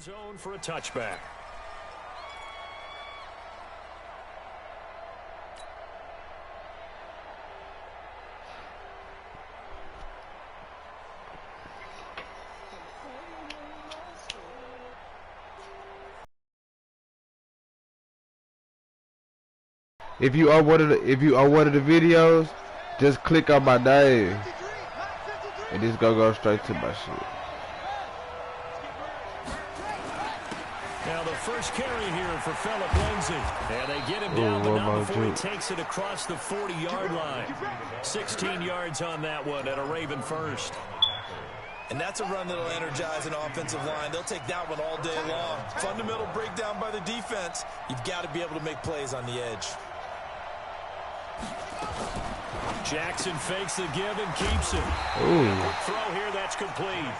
Zone for a touchback. If you are one of the videos, just click on my name, and it's gonna go straight to my shit. Now the first carry here for Phillip Lindsay, and they get him down, but not before he takes it across the 40-yard line. 16 yards on that one, and a Raven first. And that's a run that'll energize an offensive line. They'll take that one all day long. Fundamental breakdown by the defense. You've got to be able to make plays on the edge. Jackson fakes the give and keeps it. Ooh. Throw here, that's complete.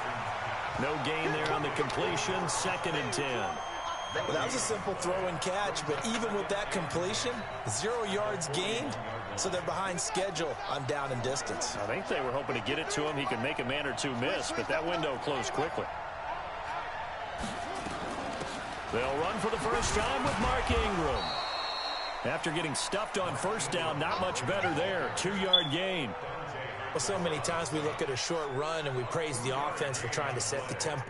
No gain there on the completion, 2nd and 10. Well, that was a simple throw and catch, but even with that completion, 0 yards gained, so they're behind schedule on down and distance. I think they were hoping to get it to him. He could make a man or two miss, but that window closed quickly. They'll run for the first time with Mark Ingram. After getting stuffed on first down, not much better there. 2-yard gain. Well, so many times we look at a short run and we praise the offense for trying to set the tempo.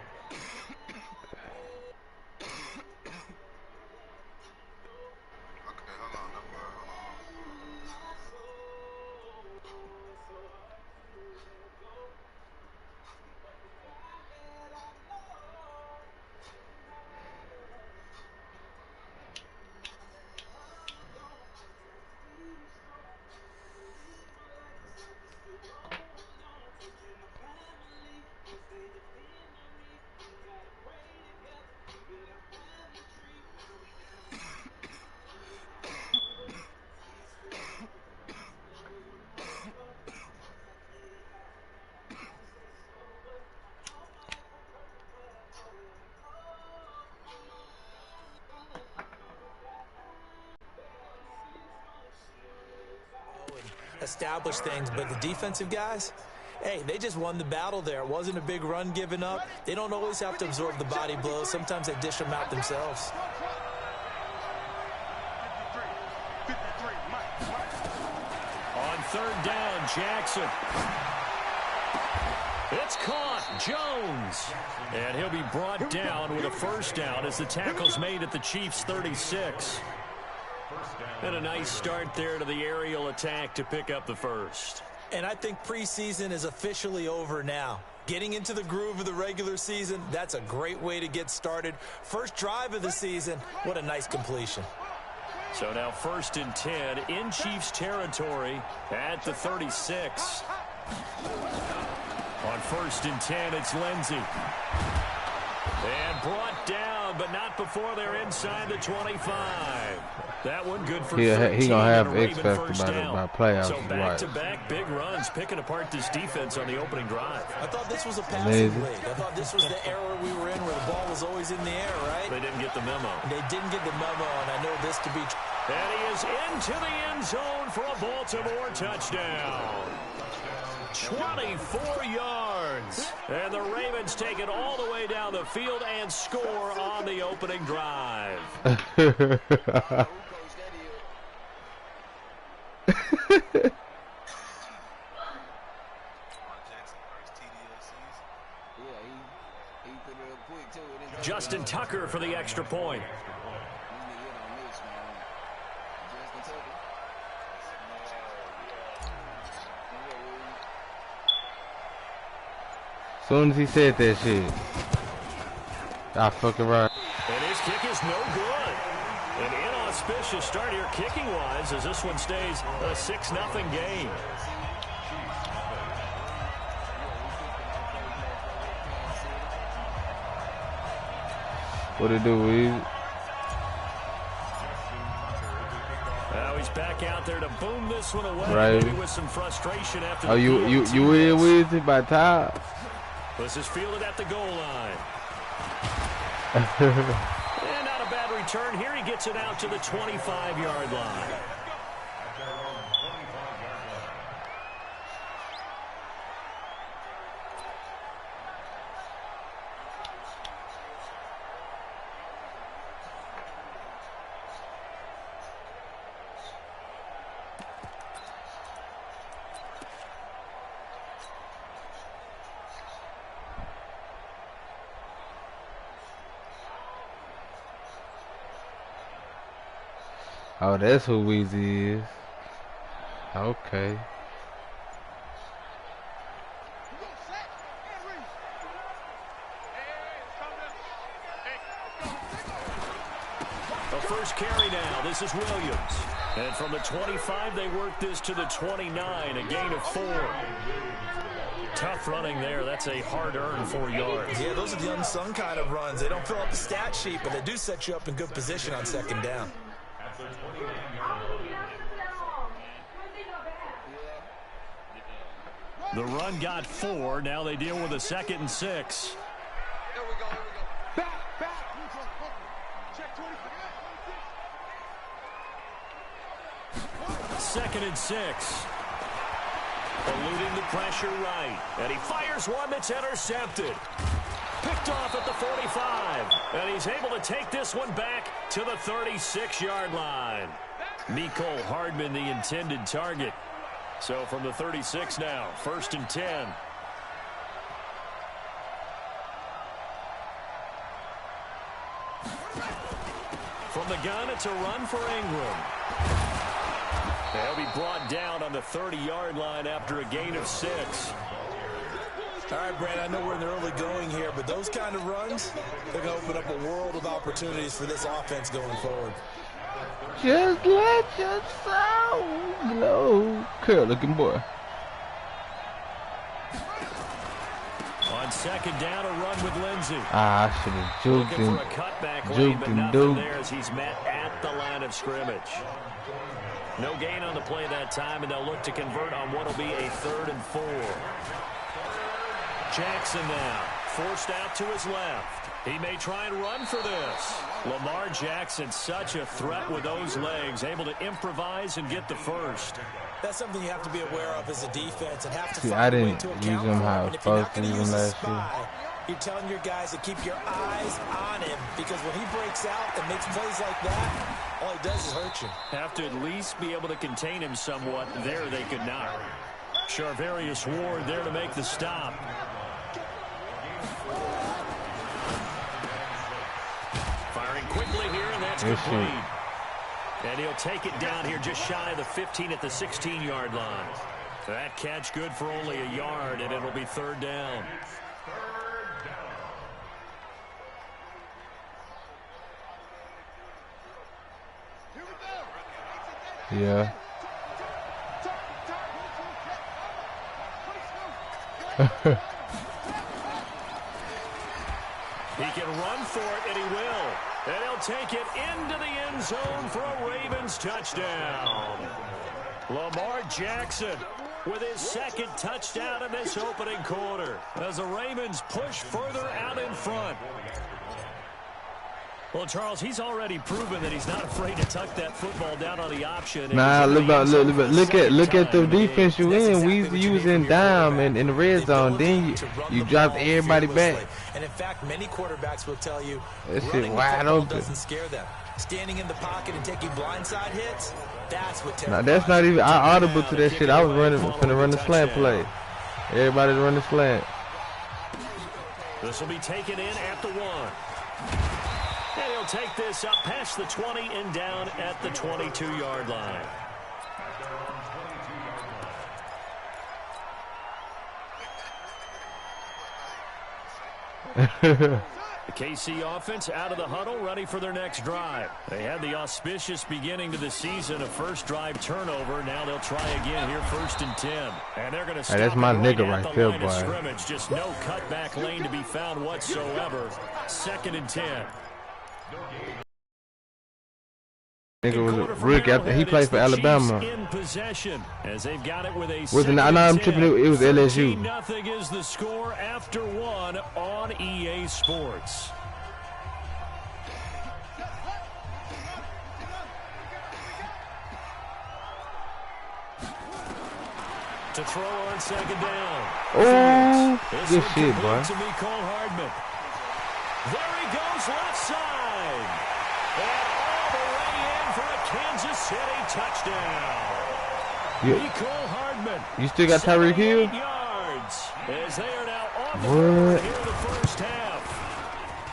Establish things, but the defensive guys, hey, they just won the battle there. It wasn't a big run given up. They don't always have to absorb the body blows. Sometimes they dish them out themselves. On 3rd down, Jackson. It's caught. Jones. And he'll be brought down with a first down as the tackle's made at the Chiefs' 36. And a nice start there to the aerial attack to pick up the first. And I think preseason is officially over now. Getting into the groove of the regular season, that's a great way to get started. First drive of the season, what a nice completion. So now 1st and 10 in Chiefs territory at the 36. On 1st and 10, it's Lindsay. And brought down, but not before they're inside the 25. That one good for 13. He gonna have X factor by playoffs. So back-to-back big runs, picking apart this defense on the opening drive. I thought this was a passing league. I thought this was the era we were in where the ball was always in the air, right? They didn't get the memo. They didn't get the memo, and I know this to be true. And he is into the end zone for a Baltimore touchdown. 24 yards. And the Ravens take it all the way down the field and score on the opening drive. Justin Tucker for the extra point. As soon as he said that shit, I fucking right. And his kick is no good. An inauspicious start here kicking-wise as this one stays a 6-0 game. What it do, Weezy? Now he's back out there to boom this one away. Right. Maybe with some frustration after Oh, you in, Weezy, by time? This is fielded at the goal line. And not a bad return here. He gets it out to the 25-yard line. Oh, that's who Weezy is. Okay. The first carry now. This is Williams. And from the 25, they work this to the 29, a gain of 4. Tough running there. That's a hard-earned 4 yards. Yeah, those are the unsung kind of runs. They don't fill up the stat sheet, but they do set you up in good position on second down. The run got 4. Now they deal with a 2nd and 6. There we go. Back. Check 2nd and 6. Eluding the pressure right. And he fires one that's intercepted. Picked off at the 45. And he's able to take this one back to the 36-yard line. Mecole Hardman, the intended target. So from the 36 now, 1st and 10. From the gun, it's a run for Ingram. They'll be brought down on the 30-yard line after a gain of 6. All right, Brad, I know we're in the early going here, but those kind of runs, they're going to open up a world of opportunities for this offense going forward. Just let your soul glow. Curl-looking boy. On 2nd down, a run with Lindsey. I should have juked Looking him. for a cutback lane, but nothing there as he's met at the line of scrimmage. No gain on the play that time, and they'll look to convert on what will be a 3rd and 4. Jackson now, forced out to his left. He may try and run for this. Lamar Jackson, such a threat with those legs, able to improvise and get the first. That's something you have to be aware of as a defense and have to See, I find a way didn't to use account him for how I it. was And if you're not supposed to going to use him use a last year. spy, you're telling your guys to keep your eyes on him, because when he breaks out and makes plays like that, all he does is hurt you. Have to at least be able to contain him somewhat. There they could not. Charvarius Ward there to make the stop. Firing quickly here, and that's complete. And he'll take it down here just shy of the 15 at the 16-yard line. That catch good for only a yard, and it'll be 3rd down. Yeah. He can run for it, and he will. And he'll take it into the end zone for a Ravens touchdown. Lamar Jackson with his 2nd touchdown in this opening quarter as the Ravens push further out in front. Well, Charles, he's already proven that he's not afraid to tuck that football down on the option. Nah, look at the defense you in. We using dime in the red zone. Then you drop everybody back. And in fact, many quarterbacks will tell you that shit running wide the football open. doesn't scare them. Standing in the pocket and taking blindside hits, that's what terrifies. Nah, that's not even. I audible to that shit. I was finna run the slant play. Everybody's running slant. This will be taken in at the 1. And he'll take this up past the 20 and down at the 22-yard line. The KC offense out of the huddle, ready for their next drive. They had the auspicious beginning to the season, a first drive turnover. Now they'll try again here, 1st and 10. And they're going to stop that's my nigga at right the there, line of boy. scrimmage. Just no cutback lane to be found whatsoever. 2nd and 10. Nigga was a rookie after he played for Alabama. In possession as they've got it with a I'm tripping. It was LSU. 14-0 is the score after 1 on EA Sports. To throw on 2nd down. Oh, good shit, boy. To Mecole Hardman. There he goes, left side. And all the way in for a Kansas City touchdown. Mecole Hardman. You still got Tyreek Hill? 8 yards as they are now on the board here in the first half.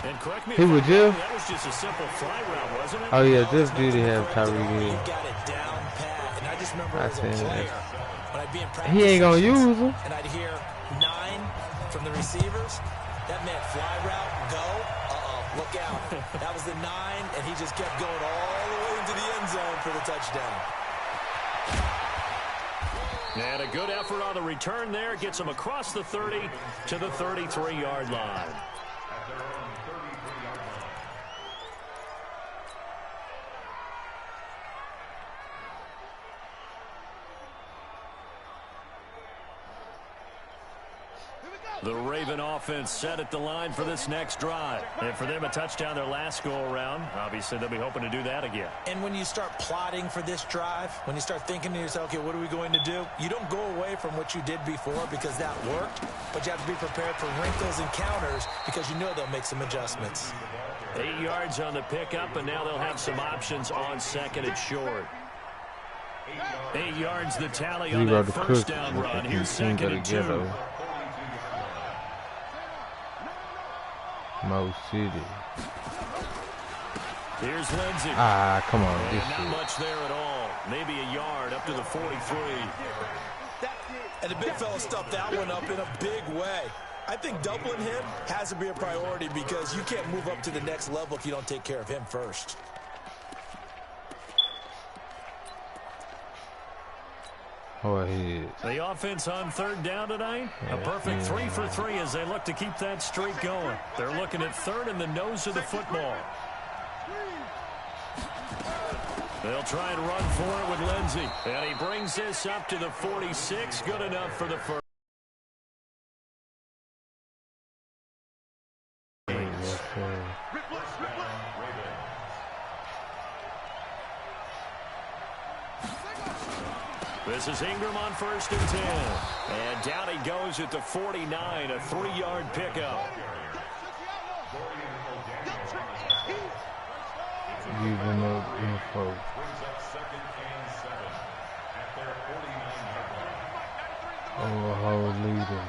And correct me He if was I'm Jeff? wrong, that was just a simple fly route, wasn't it? Oh yeah, No, Jeff it's did nothing have correct at all. Tyreek He Hill. got it down pat. And I just remember I as a seen that. player, when I'd be in practice He ain't gonna sessions, use him. and I'd hear 9 from the receivers, that meant fly route, go, look out. That was the 9, and he just kept going all the way into the end zone for the touchdown. And a good effort on the return there. Gets him across the 30 to the 33-yard line. The Raven offense set at the line for this next drive. And for them, a touchdown their last go-around. Obviously, they'll be hoping to do that again. And when you start plotting for this drive, when you start thinking to yourself, okay, what are we going to do? You don't go away from what you did before because that worked, but you have to be prepared for wrinkles and counters because you know they'll make some adjustments. 8 yards on the pickup, and now they'll have some options on second and short. 8 yards the tally on that first down run. Here's second and 2. Mo City. Here's Lindsey. Ah, come on. And This not shit. much there at all. Maybe a yard up to the 43. And the big fella stuffed that one up in a big way. I think doubling him has to be a priority because you can't move up to the next level if you don't take care of him first. Oh, ahead. The offense on third down tonight. A perfect 3 for 3 as they look to keep that streak going. They're looking at third in the nose of the football. They'll try and run for it with Lindsey. And he brings this up to the 46. Good enough for the first. Yes, sir. This is Ingram on first and 10. And down he goes at the 49, a 3-yard pickup. Giving up info. Overhaul leader.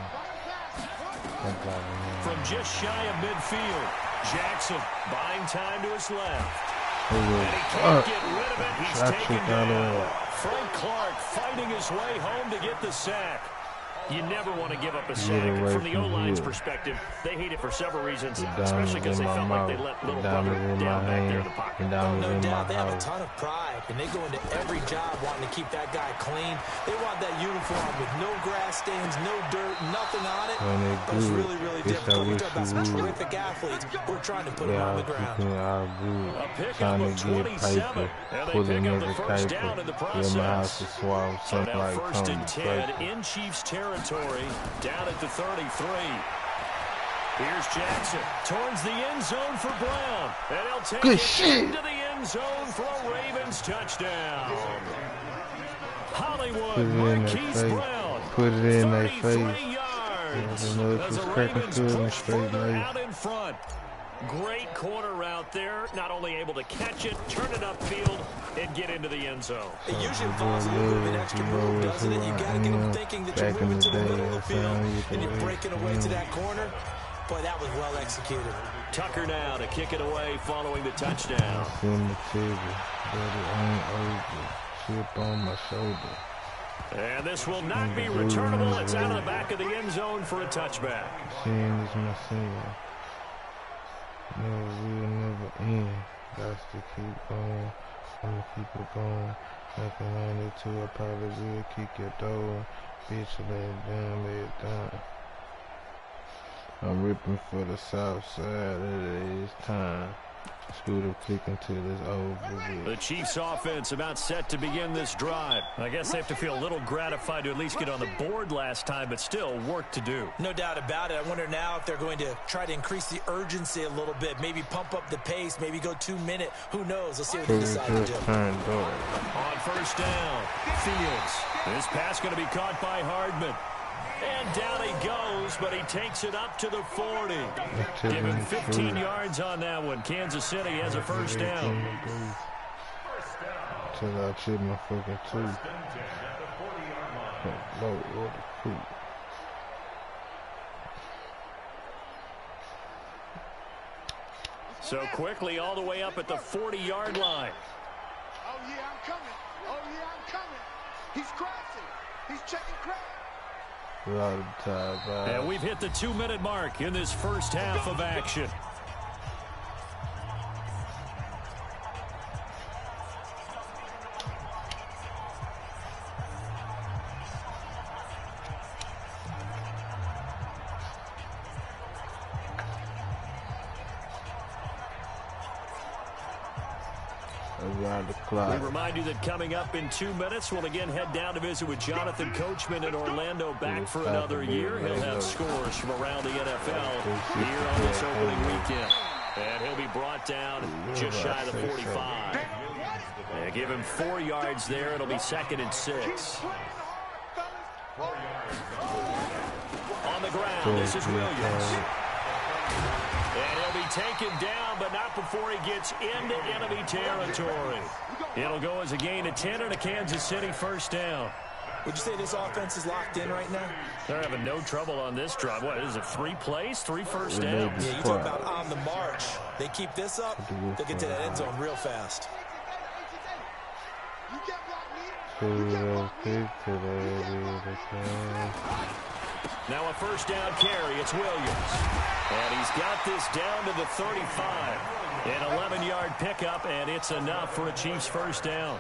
From just shy of midfield, Jackson buying time to his left. And he can't get rid of it. He's taken down. Frank Clark fighting his way home to get the sack. You never want to give up a sack. From the O-line's perspective, they hate it for several reasons, especially because they felt like they let little brother down back there in the pocket. No doubt, they have a ton of pride, and they go into every job wanting to keep that guy clean. They want that uniform with no grass stains, no dirt, nothing on it. But it's really, really difficult. You talk about some terrific athletes who are trying to put them on the ground. A pickup of 27, and they pick up the first down in the process. So now first and 10 in Chiefs territory, down at the 33. Here's Jackson towards the end zone for Brown. And he'll take it into the end zone for a Ravens touchdown. Hollywood Marquise Brown. Put it in their 33 face. yards. Yeah, As the Ravens push further out in front. Great corner route there. Not only able to catch it, turn it upfield, and get into the end zone. It usually involves a little bit of an extra move, doesn't it? You got to get them thinking that you're moving to the middle of the field and you're breaking away to that corner. Boy, that was well executed. Tucker now to kick it away following the touchdown. Chip on my shoulder. And this will not be returnable. It's out of the back of the end zone for a touchback. Sin is my sin. Never will, never end. Got to keep going. I'ma keep it going. Like a 92, I probably will kick your door. Bitch, lay it down, lay it down. I'm ripping for the south side. It is time. Scooter kick until it's over. The Chiefs offense about set to begin this drive. I guess they have to feel a little gratified to at least get on the board last time, but still work to do. No doubt about it. I wonder now if they're going to try to increase the urgency a little bit, maybe pump up the pace, maybe go 2-minute. Who knows? Let's see what they decide to do. On first down, Fields. This pass going to be caught by Hardman. And down he goes, but he takes it up to the 40. Give him 15 yards on that one. Kansas City has a first down. Till I chip my fucking tooth. So quickly all the way up at the 40-yard line. Oh, yeah, I'm coming. Oh, yeah, I'm coming. He's crossing. He's checking crack. And we've hit the 2-minute mark in this first half of action. Around the clock. We remind you that coming up in 2 minutes, we'll again head down to visit with Jonathan Coachman in Orlando, back for another year. He'll have scores from around the NFL here on this opening weekend. And he'll be brought down just shy of the 45. And give him 4 yards there. It'll be 2nd and 6. On the ground, this is Williams. And he'll be taken down, but not before he gets into enemy territory. It'll go as a gain of 10 and a Kansas City first down. Would you say this offense is locked in right now? They're having no trouble on this drive. What is it, 3 plays, 3 first downs? Yeah, you talk about on the march. They keep this up, they'll get to that end zone real fast. Now a first down carry. It's Williams. And he's got this down to the 35. An 11-yard pickup, and it's enough for a Chiefs first down.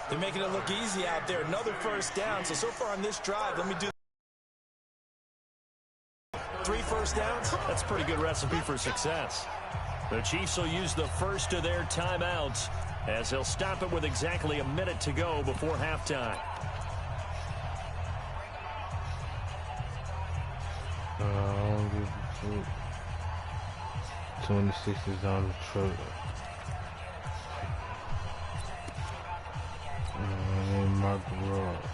They're making it look easy out there. Another first down. So far on this drive, let me do 3 first downs. That's a pretty good recipe for success. The Chiefs will use the first of their timeouts as they'll stop it with exactly a minute to go before halftime. I don't give a shit. 26 is on the truck. Mark Ross.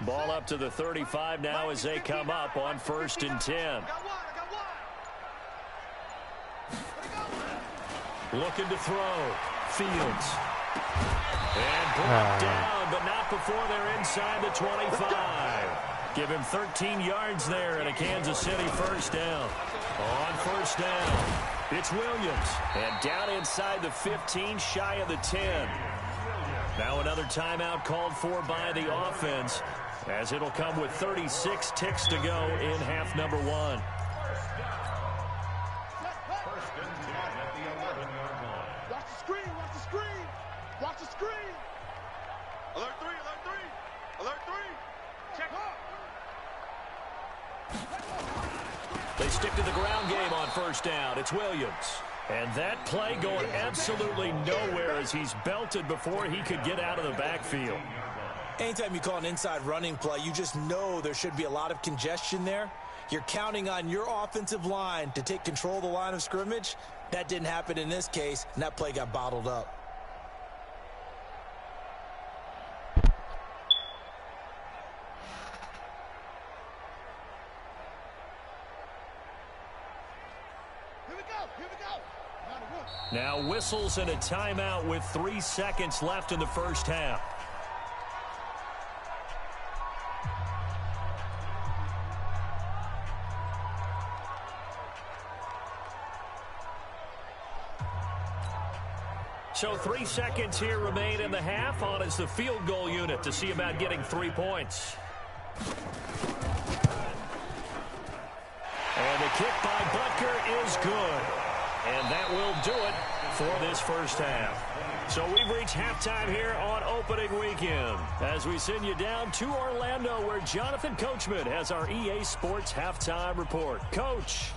Ball up to the 35 now as they come up on 1st and 10. Looking to throw. Fields. And brought down, but not before they're inside the 25. Give him 13 yards there and a Kansas City first down. On first down, it's Williams. And down inside the 15, shy of the 10. Now another timeout called for by the offense, as it'll come with 36 ticks to go in half number 1. Watch the screen. Alert 3, alert 3. Alert 3. Check up. They stick to the ground game on first down. It's Williams. And that play going absolutely nowhere as he's belted before he could get out of the backfield. Anytime you call an inside running play, you just know there should be a lot of congestion there. You're counting on your offensive line to take control of the line of scrimmage. That didn't happen in this case, and that play got bottled up. Now whistles and a timeout with 3 seconds left in the first half. So 3 seconds here remain in the half. On is the field goal unit to see about getting 3 points. And the kick by Butker is good. And that will do it for this first half. So we've reached halftime here on opening weekend as we send you down to Orlando, where Jonathan Coachman has our EA Sports halftime report. Coach.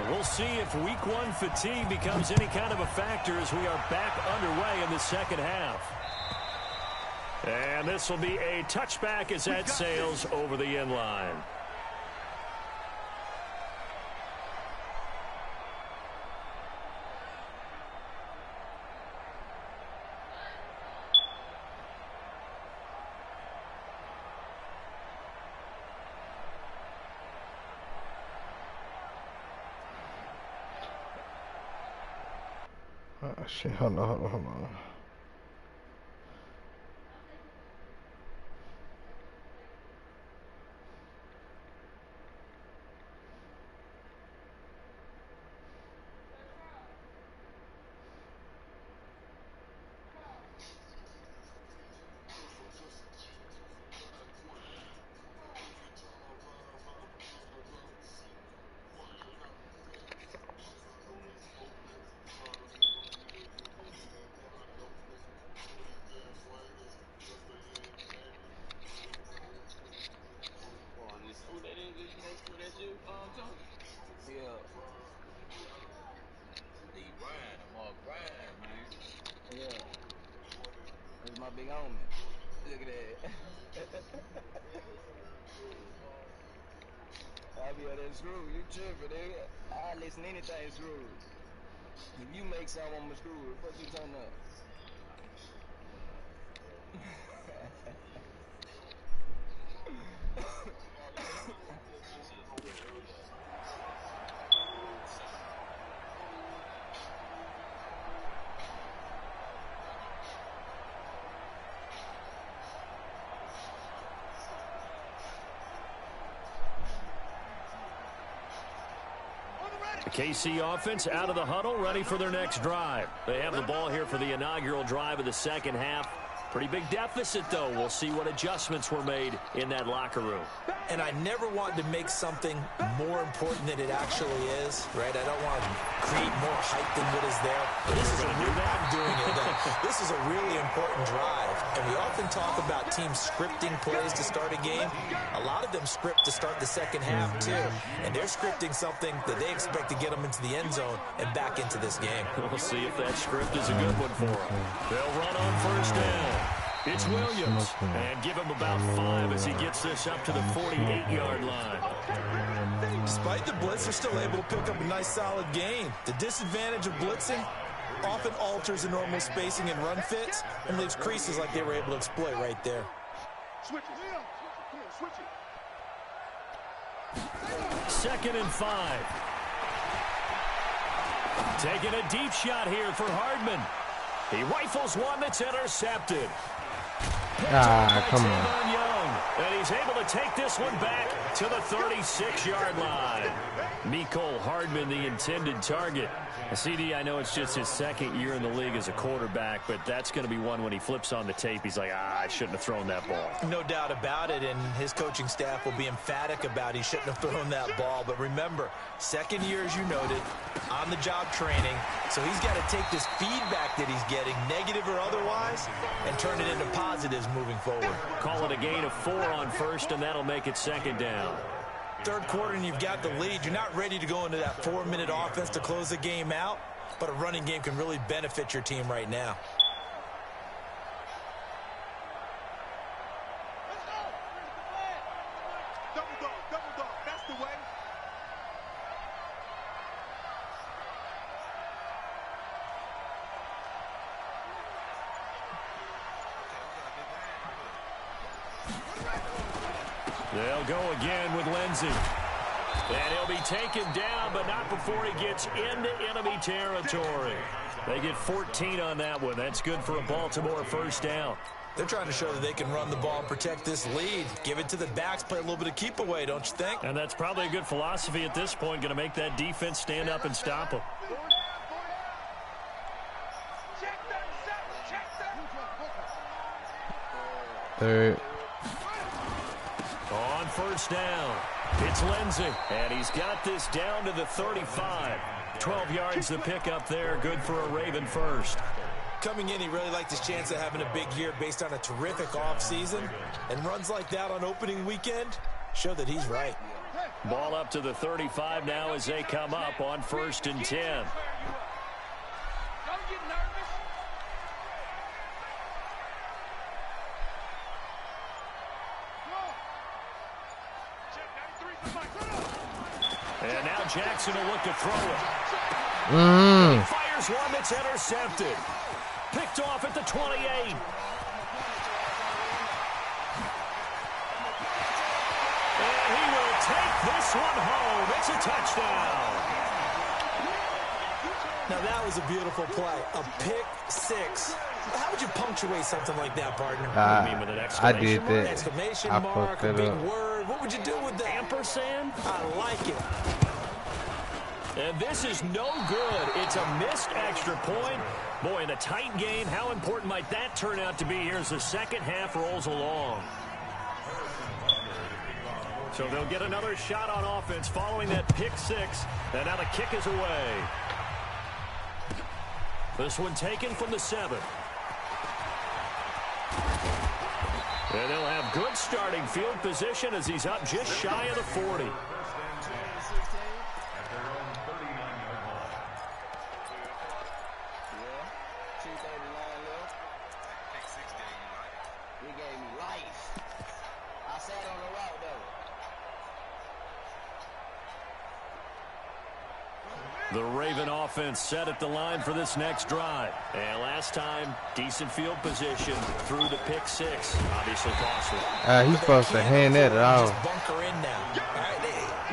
We'll see if week 1 fatigue becomes any kind of a factor as we are back underway in the second half. And this will be a touchback as that sails over the end line. shit, hold on. Big homie. Look at that. I be out there screw. You tripping, nigga. I listen to anything screw. If you make something, I'ma screw it. What you talking about? The KC offense out of the huddle, ready for their next drive. They have the ball here for the inaugural drive of the second half. Pretty big deficit, though. We'll see what adjustments were made in that locker room. And I never want to make something more important than it actually is, right? I don't want to create more hype than what is there. But this is a really, I'm doing it. This is a really important drive. And we often talk about teams scripting plays to start a game. A lot of them script to start the second half, too. And they're scripting something that they expect to get them into the end zone and back into this game. We'll see if that script is a good one for them. They'll run on first down. It's Williams, and give him about 5 as he gets this up to the 48-yard line. Despite the blitz, they're still able to pick up a nice, solid gain. The disadvantage of blitzing often alters the normal spacing and run fits and leaves creases like they were able to exploit right there. Switch it. Come on, switch it. 2nd and 5. Taking a deep shot here for Hardman. He rifles one that's intercepted. Come on. Young, and he's able to take this one back to the 36-yard line. Mecole Hardman, the intended target. CD, I know it's just his second year in the league as a quarterback, but that's going to be one when he flips on the tape. He's like, I shouldn't have thrown that ball. No doubt about it, and his coaching staff will be emphatic about he shouldn't have thrown that ball. But remember, second year, as you noted, on-the-job training, so he's got to take this feedback that he's getting, negative or otherwise, and turn it into positives moving forward. Call it a gain of 4 on first, and that'll make it 2nd down. Third quarter and you've got the lead. You're not ready to go into that 4-minute offense to close the game out, but a running game can really benefit your team right now. Double dog. That's the way. They'll go again with Lindsey. And he'll be taken down, but not before he gets into enemy territory. They get 14 on that one. That's good for a Baltimore first down. They're trying to show that they can run the ball and protect this lead. Give it to the backs, play a little bit of keep away, don't you think? And that's probably a good philosophy at this point, going to make that defense stand up and stop them. Third. On first down, it's Lindsey, and he's got this down to the 35. 12 yards to pick up there, good for a Raven first. Coming in, he really liked his chance of having a big year based on a terrific offseason. And runs like that on opening weekend show that he's right. Ball up to the 35 now as they come up on 1st and 10. And now Jackson will look to throw it. He fires one that's intercepted. Picked off at the 28. And he will take this one home. It's a touchdown. Now, that was a beautiful play. A pick six. How would you punctuate something like that, partner? What do you mean with an exclamation I did that. Exclamation I mark, a fucked big it up. word. What would you do with that? Ampersand? I like it. And this is no good. It's a missed extra point. Boy, in a tight game, how important might that turn out to be here as the second half rolls along? So they'll get another shot on offense following that pick six. And now the kick is away. This one taken from the 7. And they'll have good starting field position as he's up just shy of the 40. The Raven offense set at the line for this next drive. And last time, decent field position through the pick six. Obviously costly. He's supposed to hand that out. Just bunker in now. All right,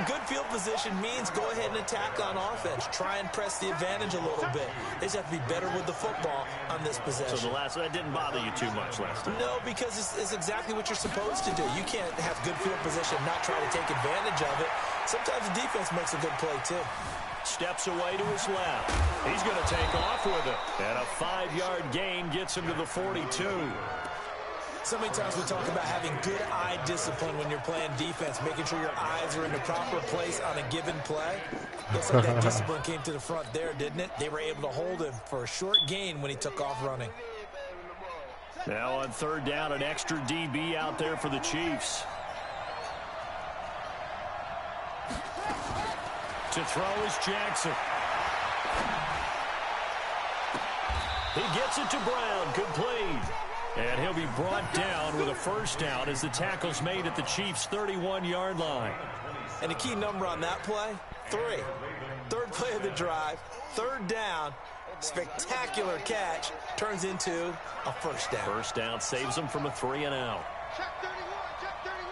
good field position means go ahead and attack on offense. Try and press the advantage a little bit. They just have to be better with the football on this possession. So that didn't bother you too much last time? No, because it's exactly what you're supposed to do. You can't have good field position and not try to take advantage of it. Sometimes the defense makes a good play, too. Steps away to his left. He's going to take off with it. And a 5-yard gain gets him to the 42. So many times we talk about having good eye discipline when you're playing defense, making sure your eyes are in the proper place on a given play. Looks like that discipline came to the front there, didn't it? They were able to hold him for a short gain when he took off running. Now on third down, an extra DB out there for the Chiefs. To throw is Jackson. He gets it to Brown. Good play. And he'll be brought down with a first down as the tackle's made at the Chiefs' 31-yard line. And the key number on that play, 3. Third play of the drive, third down, spectacular catch, turns into a first down. First down saves them from a 3-and-out. Check 31, check 31.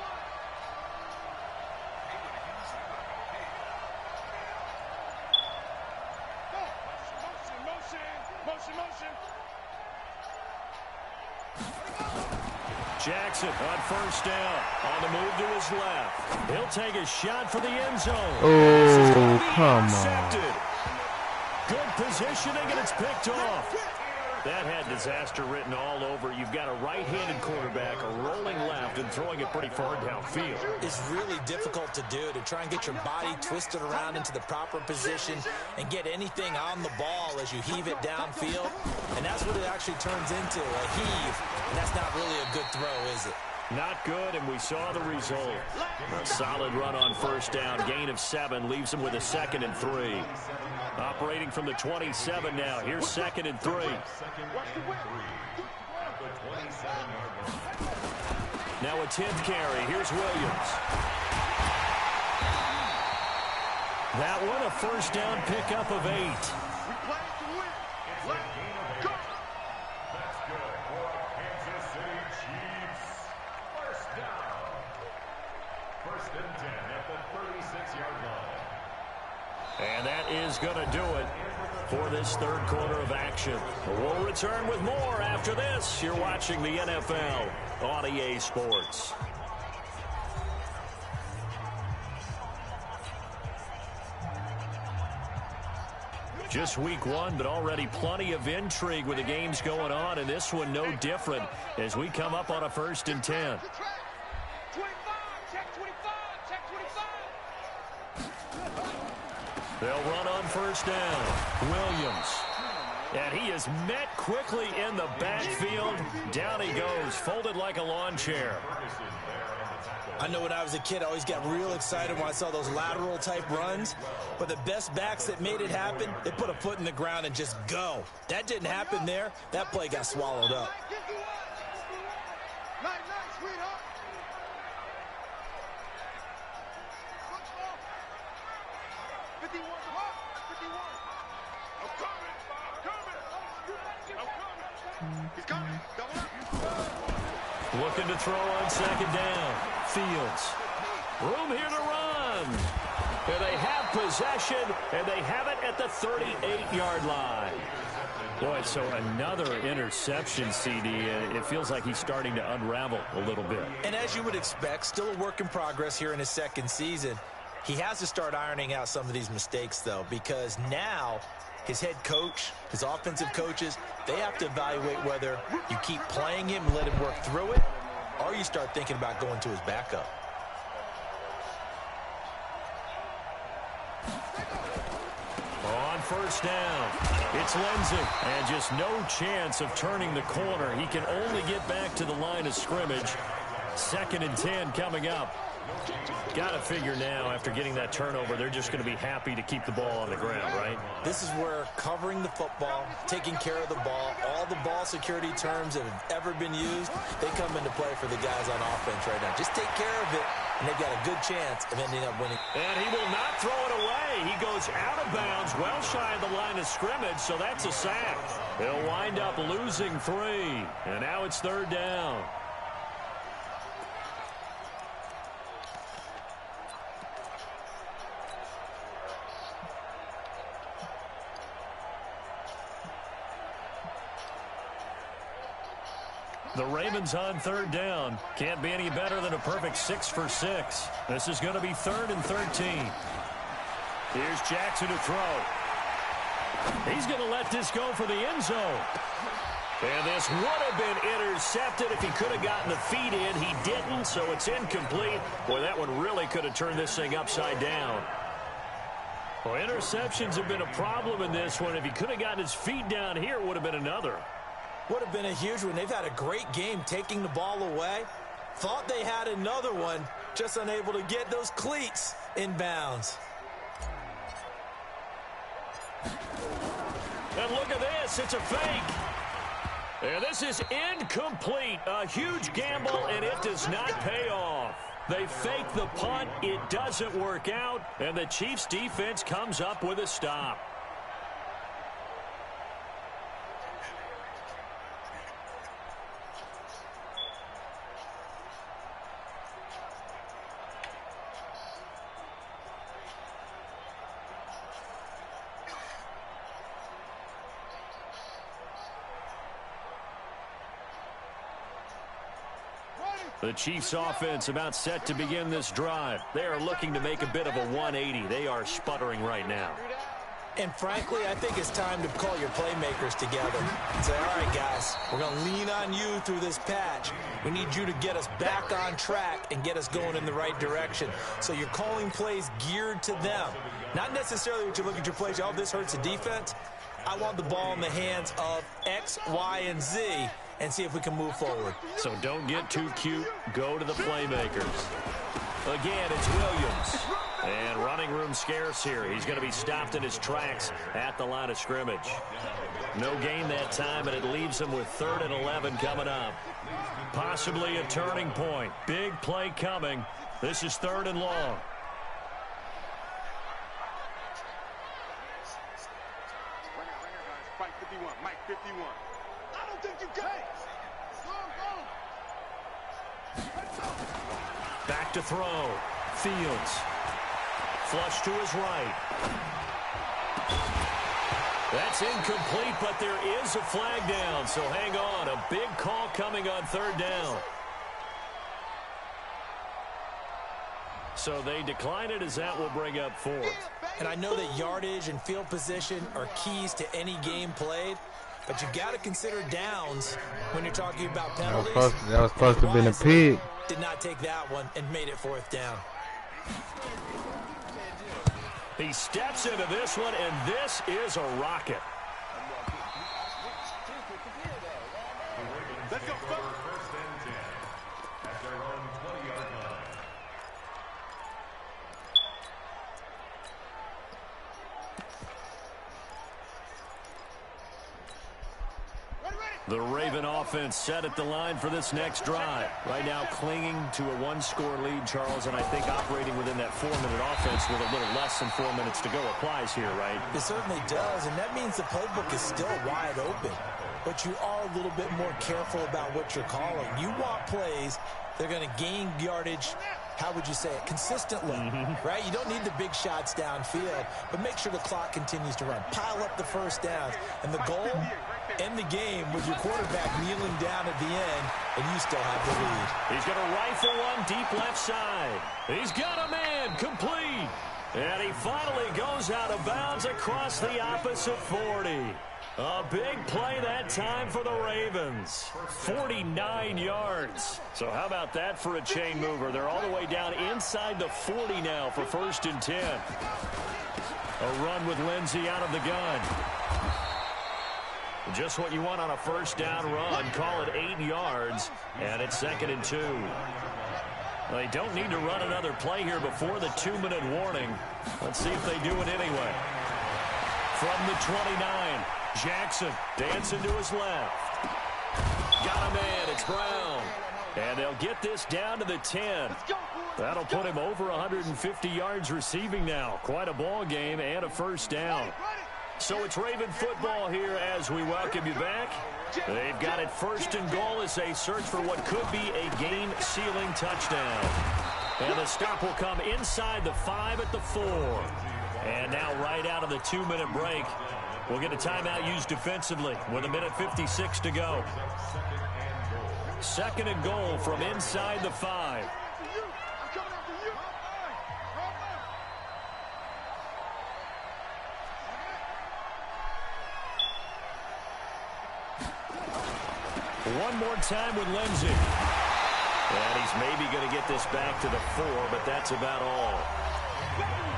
Motion. Jackson on first down. On the move to his left. He'll take a shot for the end zone. Oh, come on. Good positioning, and it's picked off. That had disaster written all over. You've got a right-handed quarterback, a rolling left, and throwing it pretty far downfield. It's really difficult to do, to try and get your body twisted around into the proper position and get anything on the ball as you heave it downfield. And that's what it actually turns into, a heave. And that's not really a good throw, is it? Not good, and we saw the result. A solid run on first down. Gain of 7 leaves him with a 2nd and 3. Operating from the 27 now. Here's 2nd and 3. Now a 10th carry. Here's Williams. That one, a first down pickup of 8. We play to win. Let's go. That's good for Kansas City Chiefs. First down. 1st and 10 at the 36-yard line. And that is going to do it for this third quarter of action. We'll return with more after this. You're watching the NFL on EA Sports. Just week 1, but already plenty of intrigue with the games going on, and this one no different as we come up on a 1st and 10. 25, check 25, check 25. They'll run on first down. Williams. And he is met quickly in the backfield. Down he goes, folded like a lawn chair. I know when I was a kid, I always got real excited when I saw those lateral type runs. But the best backs that made it happen, they put a foot in the ground and just go. That didn't happen there. That play got swallowed up. Nice, sweetheart. He's coming. Double up. Looking to throw on 2nd down. Fields. Room here to run. And they have possession, and they have it at the 38-yard line. Boy, so another interception, CD. It feels like he's starting to unravel a little bit. And as you would expect, still a work in progress here in his second season. He has to start ironing out some of these mistakes, though, because now his head coach, his offensive coaches, they have to evaluate whether you keep playing him and let him work through it, or you start thinking about going to his backup. On first down, it's Lindsey, and just no chance of turning the corner. He can only get back to the line of scrimmage. 2nd and 10 coming up. Got to figure now, after getting that turnover, they're just going to be happy to keep the ball on the ground, right? This is where covering the football, taking care of the ball, all the ball security terms that have ever been used, they come into play for the guys on offense right now. Just take care of it, and they've got a good chance of ending up winning. And he will not throw it away. He goes out of bounds, well shy of the line of scrimmage, so that's a sack. He'll wind up losing 3, and now it's 3rd down. The Ravens on 3rd down. Can't be any better than a perfect 6 for 6. This is going to be 3rd and 13. Here's Jackson to throw. He's going to let this go for the end zone. And this would have been intercepted if he could have gotten the feet in. He didn't, so it's incomplete. Boy, that one really could have turned this thing upside down. Well, interceptions have been a problem in this one. If he could have gotten his feet down here, it would have been another. Would have been a huge one. They've had a great game taking the ball away. Thought they had another one, just unable to get those cleats in bounds. And look at this. It's a fake. And this is incomplete. A huge gamble, and it does not pay off. They fake the punt. It doesn't work out, and the Chiefs' defense comes up with a stop. The Chiefs offense about set to begin this drive. They are looking to make a bit of a 180. They are sputtering right now. And frankly, I think it's time to call your playmakers together and say, all right, guys, we're going to lean on you through this patch. We need you to get us back on track and get us going in the right direction. So you're calling plays geared to them. Not necessarily what you look at your plays, oh, this hurts the defense. I want the ball in the hands of X, Y, and Z and see if we can move forward. So don't get too cute. Go to the playmakers. Again, it's Williams. And running room scarce here. He's going to be stopped in his tracks at the line of scrimmage. No gain that time, and it leaves him with 3rd and 11 coming up. Possibly a turning point. Big play coming. This is 3rd and long. Mike 51. Mike 51. I don't think you can. Back to throw. Fields. Flush to his right. That's incomplete, but there is a flag down, so hang on. A big call coming on 3rd down. So they decline it, as that will bring up 4th. And I know that yardage and field position are keys to any game played, but you got to consider downs when you're talking about penalties. That was supposed to have been a pig. Did not take that one and made it 4th down. He steps into this one, and this is a rocket. Let's go, folks. 1st and 10 at their own 20-yard line. The Raven offense set at the line for this next drive. Right now clinging to a 1-score lead, Charles, and I think operating within that 4-minute offense with a little less than 4 minutes to go applies here, right? It certainly does, and that means the playbook is still wide open. But you are a little bit more careful about what you're calling. You want plays that are going to gain yardage, how would you say it, consistently, right? You don't need the big shots downfield, but make sure the clock continues to run. Pile up the first downs. And the goal, end the game with your quarterback kneeling down at the end, and you still have the lead. He's going to rifle one deep left side. He's got a man, complete. And he finally goes out of bounds across the opposite 40. A big play that time for the Ravens. 49 yards. So how about that for a chain mover? They're all the way down inside the 40 now for 1st and 10. A run with Lindsey out of the gun. Just what you want on a first down run. Call it 8 yards, and it's 2nd and 2. They don't need to run another play here before the 2-minute warning. Let's see if they do it anyway. From the 29, Jackson dancing to his left. Got a man, it's Brown. And they'll get this down to the 10. That'll put him over 150 yards receiving now. Quite a ball game and a first down. So it's Raven football here as we welcome you back. They've got it 1st and goal as they search for what could be a game-sealing touchdown. And the stop will come inside the 5 at the 4. And now right out of the 2-minute break, we'll get a timeout used defensively with 1:56 to go. 2nd and goal from inside the 5. One more time with Lindsey. And he's maybe going to get this back to the 4, but that's about all.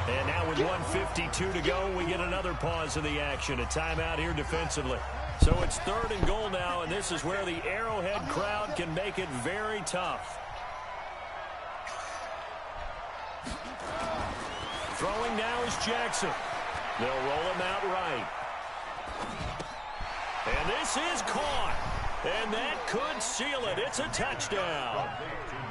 And now with 1:52 to go, we get another pause in the action. A timeout here defensively. So it's 3rd and goal now, and this is where the Arrowhead crowd can make it very tough. Throwing now is Jackson. They'll roll him out right. And this is caught. And that could seal it. It's a touchdown.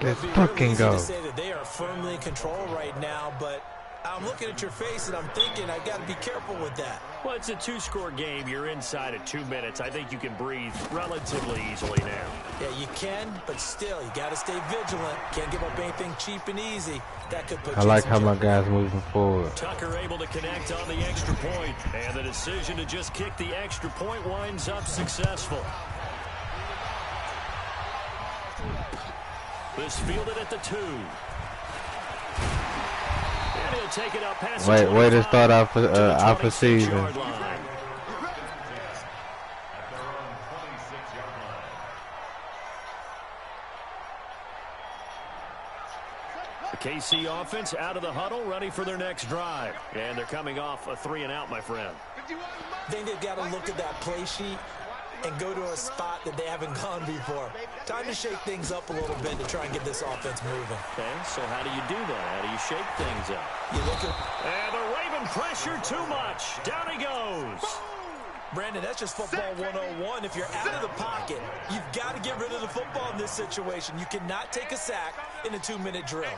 Let's fucking go. To say that they are firmly in control right now, but I'm looking at your face and I'm thinking I've got to be careful with that. Well, it's a 2-score game. You're inside at 2 minutes. I think you can breathe relatively easily now. Yeah, you can, but still, you got to stay vigilant. Can't give up anything cheap and easy. That could put I like how my guys moving forward. Tucker able to connect on the extra point, and the decision to just kick the extra point winds up successful. This fielded at the 2. And he'll take it up past the 25. Way to start off a season. The KC offense out of the huddle, ready for their next drive. And they're coming off a 3-and-out, my friend. I think they've got to look at that play sheet and go to a spot that they haven't gone before. Time to shake things up a little bit to try and get this offense moving. Okay, so how do you do that? How do you shake things up? You look at... And the Raven pressure too much. Down he goes. Brandon, that's just football 101. If you're out of the pocket, you've got to get rid of the football in this situation. You cannot take a sack in a 2-minute drill.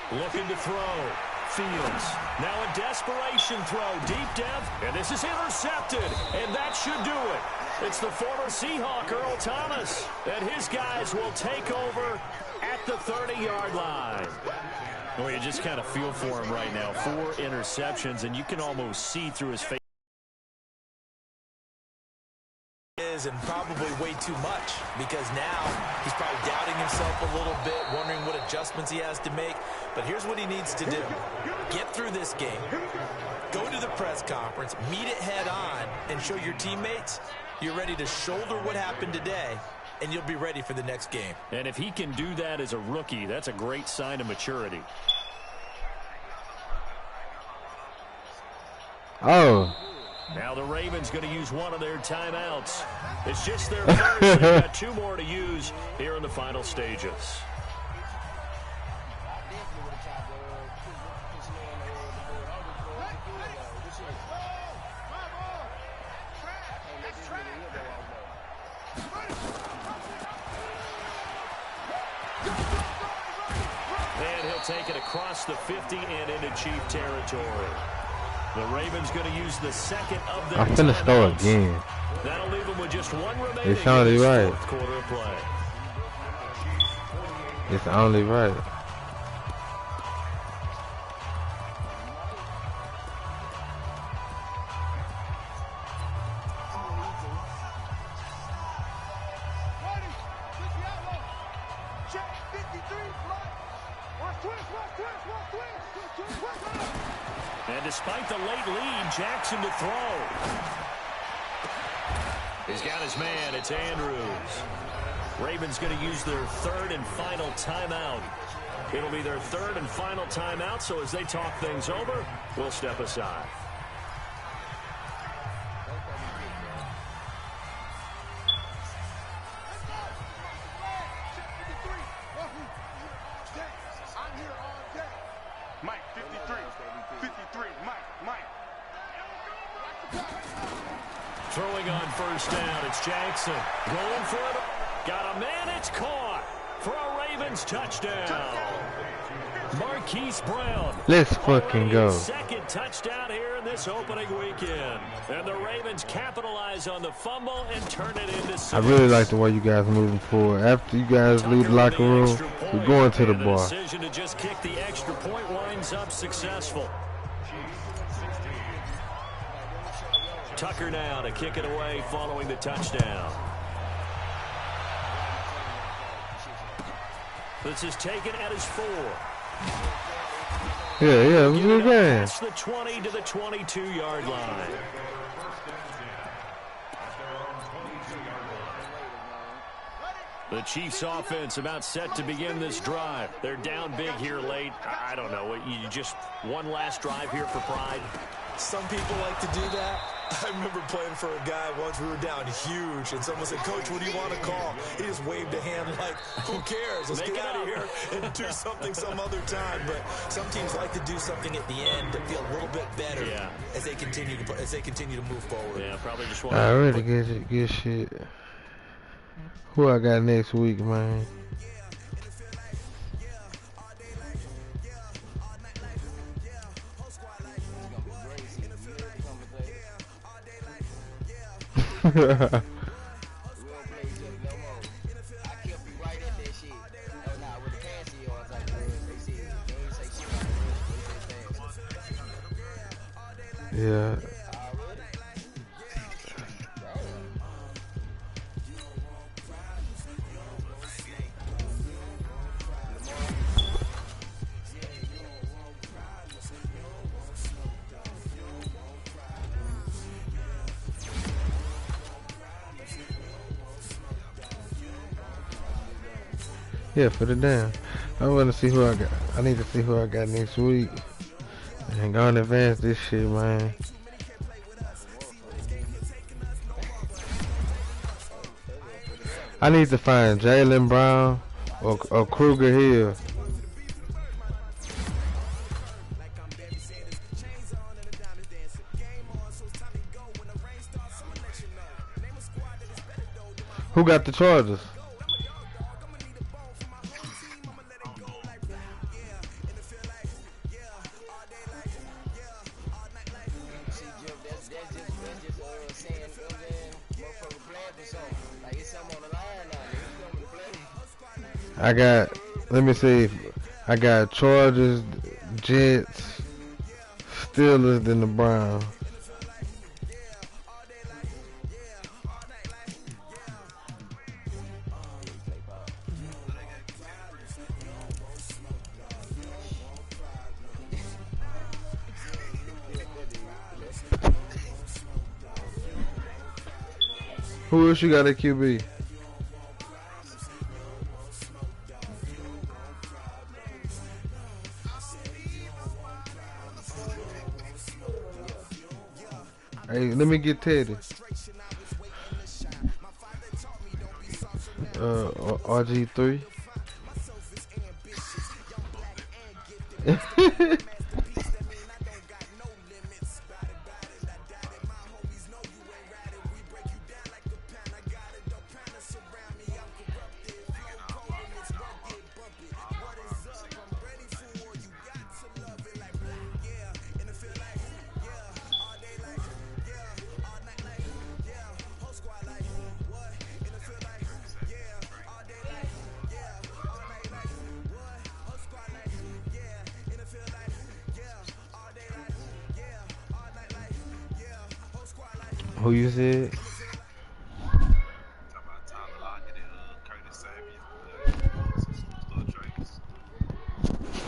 Looking to throw. Fields. Now a desperation throw. Deep depth. And this is intercepted. And that should do it. It's the former Seahawk, Earl Thomas. And his guys will take over at the 30-yard line. Well, you just kind of feel for him right now. 4 interceptions, and you can almost see through his face. And probably way too much, because now he's probably doubting himself a little bit, wondering what adjustments he has to make. But here's what he needs to do. Get through this game. Go to the press conference, meet it head on, and show your teammates you're ready to shoulder what happened today, and you'll be ready for the next game. And if he can do that as a rookie, that's a great sign of maturity. Oh. Now the Ravens going to use one of their timeouts. It's just their first. They've got 2 more to use here in the final stages. And he'll take it across the 50 and into Chief territory. The Ravens going to use the second of their I'm finna start again. That'll leave them with just one remaining. It's only right. Fourth quarter of play. It's only right. And despite the late lead, Jackson to throw. He's got his man. It's Andrews. Ravens going to use their third and final timeout. It'll be their third and final timeout, so as they talk things over, we'll step aside. Mike, 53. 53. Mike. Throwing on first down, it's Jackson. Going for it. Got a man, it's caught for a Ravens touchdown. Marquise Brown. Let's fucking go. Second touchdown here in this opening weekend. And the Ravens capitalize on the fumble and turn it into 6. I really like the way you guys are moving forward. After you guys leave the locker room, we're going to the bar. The decision to just kick the extra point winds up successful. Tucker now to kick it away following the touchdown. This is taken at his 4. Yeah, it was a good game. Past the 20 to the 22-yard line. The Chiefs offense about set to begin this drive. They're down big here late. I don't know. You just one last drive here for pride. Some people like to do that. I remember playing for a guy once. We were down huge, and someone said, "Coach, what do you want to call?" He just waved a hand like, "Who cares? Let's get out of here and do something some other time." But some teams like to do something at the end to feel a little bit better as they continue to move forward. Yeah, probably just want. I really good shit. Who I got next week, man? Yeah. Yeah, put it down. I want to see who I got. I need to see who I got next week. And go and advance this shit, man. I need to find Jaylen Brown or Kruger Hill. Who got the Chargers? I got, let me see, I got Chargers, Jets, Steelers, then the Browns. Who else you got at QB? Hey, let me get Teddy. RG3. Who you said?